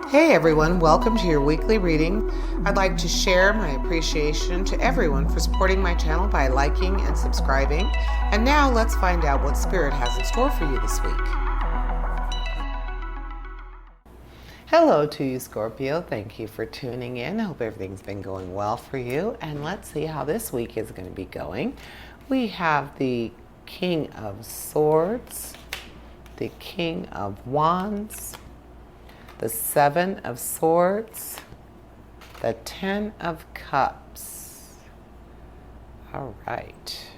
Hey everyone, welcome to your weekly reading. I'd like to share my appreciation to everyone for supporting my channel by liking and subscribing. And now let's find out what Spirit has in store for you this week. Hello to you, Scorpio. Thank you for tuning in. I hope everything's been going well for you. And let's see how this week is going to be going. We have the King of Swords, the King of Wands, the Seven of Swords, the Ten of Cups. All right.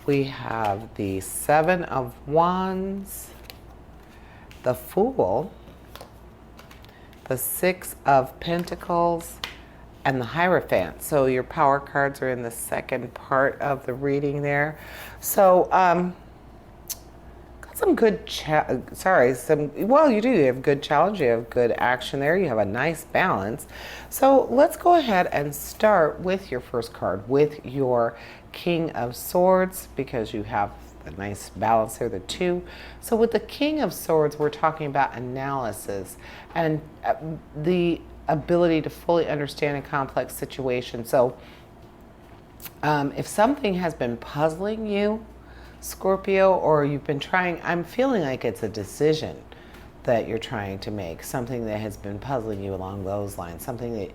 We have the Seven of Wands, the Fool, the Six of Pentacles, and the Hierophant. So your power cards are in the second part of the reading there. So, some good, you do. You have good challenge, you have good action there, you have a nice balance. So let's go ahead and start with your first card, with your King of Swords, because you have a nice balance there, the two. So with the King of Swords, we're talking about analysis and the ability to fully understand a complex situation. So if something has been puzzling you, Scorpio, or you've been trying, I'm feeling like it's a decision that you're trying to make, something that has been puzzling you along those lines, something that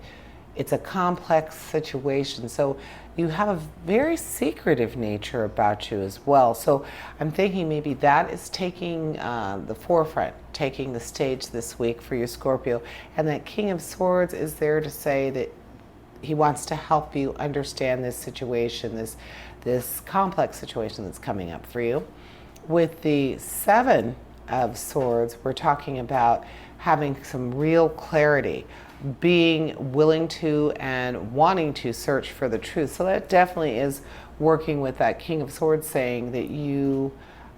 it's a complex situation. So you have a very secretive nature about you as well. So I'm thinking maybe that is taking the forefront, taking the stage this week for you, Scorpio. And that King of Swords is there to say that he wants to help you understand this situation, this complex situation that's coming up for you. With the Seven of Swords, we're talking about having some real clarity, being willing to and wanting to search for the truth. So that definitely is working with that King of Swords, saying that you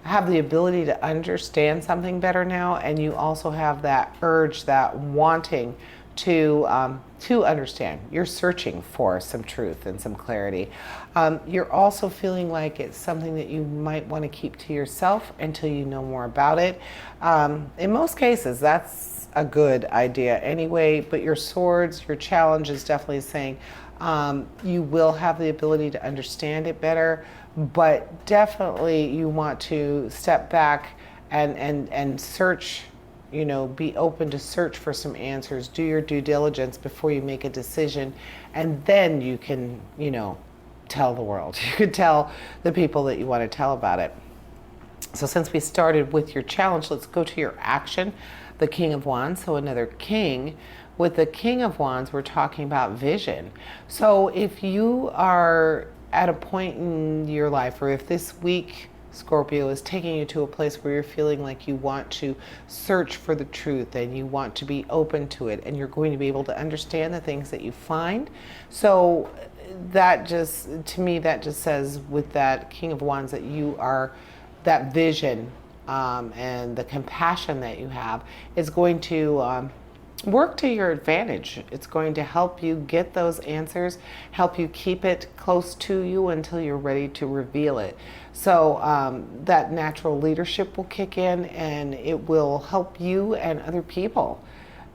have the ability to understand something better now, and you also have that urge, that wanting to understand. You're searching for some truth and some clarity. You're also feeling like it's something that you might want to keep to yourself until you know more about it. In most cases, that's a good idea anyway, but your swords, your challenge is definitely saying you will have the ability to understand it better, but definitely you want to step back and search, be open to search for some answers, do your due diligence before you make a decision, and then you can, tell the world. You could tell the people that you want to tell about it. So since we started with your challenge, let's go to your action, the King of Wands, so another king. With the King of Wands, we're talking about vision. So if you are at a point in your life, or if this week, Scorpio, is taking you to a place where you're feeling like you want to search for the truth and you want to be open to it, and you're going to be able to understand the things that you find. So that just, to me, that just says with that King of Wands that you are, that vision and the compassion that you have is going to work to your advantage. It's going to help you get those answers, help you keep it close to you until you're ready to reveal it. So that natural leadership will kick in, and it will help you and other people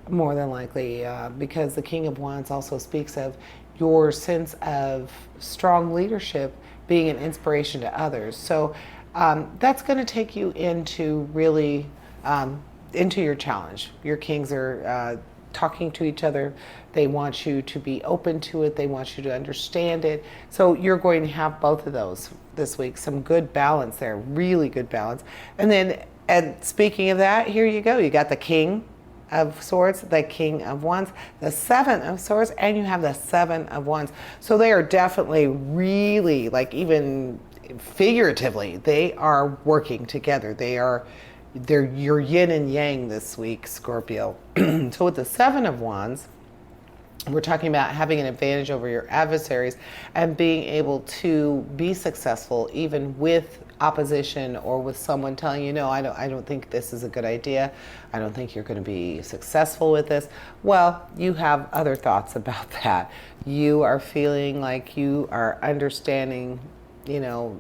more than likely, because the King of Wands also speaks of your sense of strong leadership being an inspiration to others. So that's going to take you into really into your challenge. Your kings are talking to each other. They want you to be open to it. They want you to understand it. So you're going to have both of those this week. Some good balance there, really good balance. And then, and speaking of that, here you go. You got the King of Swords, the King of Wands, the Seven of Swords, and you have the Seven of Wands. So they are definitely really, like, even figuratively, they are working together. They're your yin and yang this week, Scorpio. So with the Seven of Wands, we're talking about having an advantage over your adversaries and being able to be successful even with opposition, or with someone telling you, no, I don't think this is a good idea. I don't think you're going to be successful with this. Well, you have other thoughts about that. You are feeling like you are understanding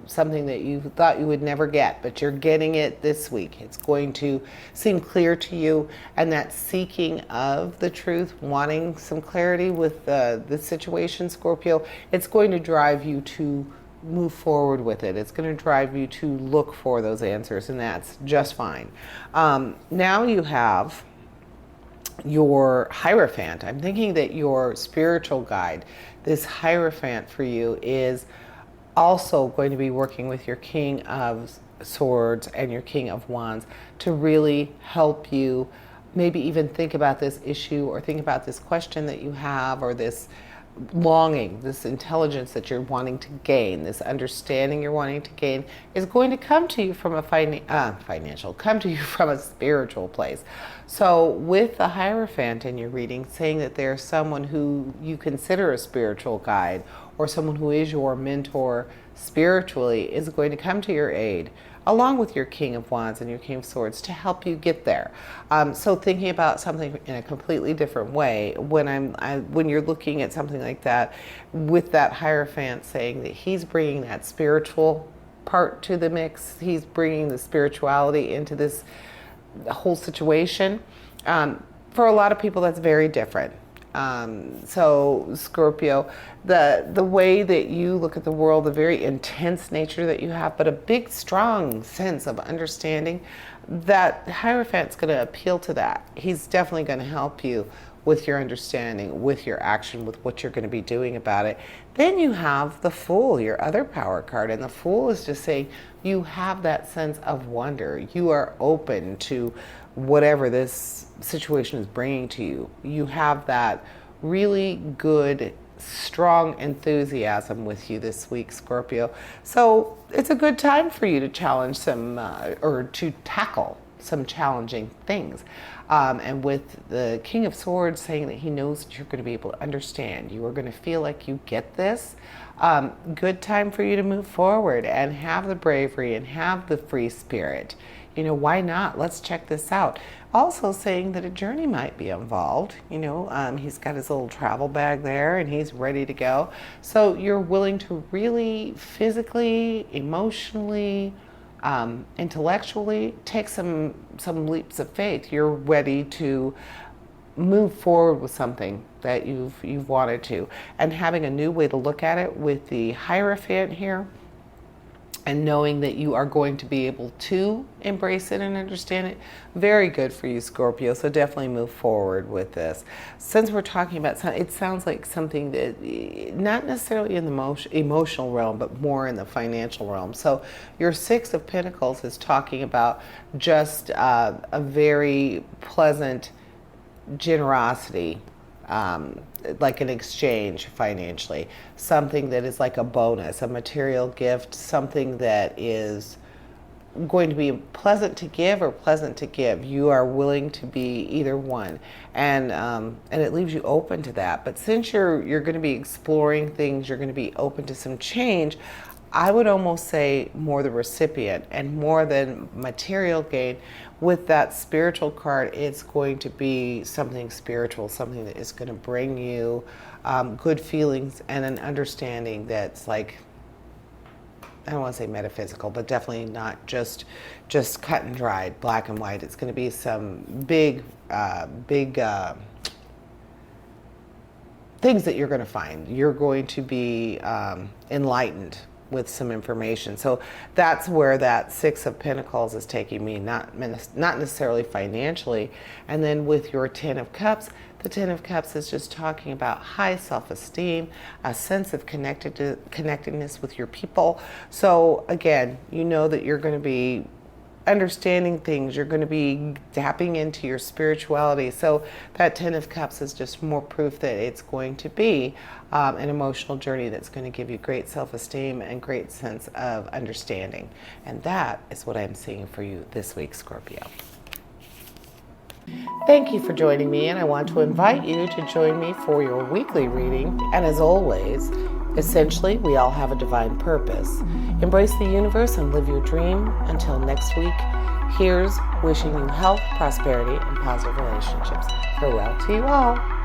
something that you thought you would never get, but you're getting it this week. It's going to seem clear to you, and that seeking of the truth, wanting some clarity with the situation, Scorpio, it's going to drive you to move forward with it. It's going to drive you to look for those answers, and that's just fine. Now you have your Hierophant. I'm thinking that your spiritual guide, this Hierophant for you, is also going to be working with your King of Swords and your King of Wands to really help you maybe even think about this issue or think about this question that you have, or this longing, this intelligence that you're wanting to gain, this understanding you're wanting to gain, is going to come to you from a come to you from a spiritual place. So with the Hierophant in your reading, saying that there's someone who you consider a spiritual guide, or someone who is your mentor spiritually, is going to come to your aid, along with your King of Wands and your King of Swords, to help you get there. So thinking about something in a completely different way, when you're looking at something like that, with that Hierophant saying that he's bringing that spiritual part to the mix, he's bringing the spirituality into this whole situation. For a lot of people, that's very different. So Scorpio, the way that you look at the world, the very intense nature that you have, but a big, strong sense of understanding, that Hierophant's going to appeal to that. He's definitely going to help you with your understanding, with your action, with what you're going to be doing about it. Then you have the Fool, your other power card, and the Fool is just saying you have that sense of wonder. You are open to whatever this situation is bringing to you. You have that really good, strong enthusiasm with you this week, Scorpio. So it's a good time for you to challenge or to tackle some challenging things. And with the King of Swords saying that he knows that you're going to be able to understand, you are going to feel like you get this. Good time for you to move forward and have the bravery and have the free spirit. Why not? Let's check this out. Also saying that a journey might be involved. He's got his little travel bag there and he's ready to go. So you're willing to really physically, emotionally, intellectually take some leaps of faith. You're ready to move forward with something that you've wanted to, and having a new way to look at it with the Hierophant here, and knowing that you are going to be able to embrace it and understand it. Very good for you, Scorpio. So definitely move forward with this. Since we're talking about something, it sounds like something that not necessarily in the emotional realm, but more in the financial realm. So your Six of Pentacles is talking about just a very pleasant generosity, like an exchange financially, something that is like a bonus, a material gift, something that is going to be pleasant to give or pleasant to give. You are willing to be either one, and it leaves you open to that. But since you're going to be exploring things, you're going to be open to some change. I would almost say more the recipient and more than material gain. With that spiritual card, it's going to be something spiritual, something that is going to bring you good feelings and an understanding that's like, I don't want to say metaphysical, but definitely not just cut and dried, black and white. It's going to be some big things that you're going to find. You're going to be enlightened with some information. So that's where that Six of Pentacles is taking me, not necessarily financially. And then with your Ten of Cups, the Ten of Cups is just talking about high self-esteem, a sense of connectedness with your people. So again, you know that you're going to be understanding things, you're going to be tapping into your spirituality. So that Ten of Cups is just more proof that it's going to be an emotional journey that's going to give you great self-esteem and great sense of understanding. And that is what I'm seeing for you this week, Scorpio. Thank you for joining me, and I want to invite you to join me for your weekly reading. And as always, essentially, we all have a divine purpose. Embrace the universe and live your dream. Until next week, here's wishing you health, prosperity, and positive relationships. Farewell to you all.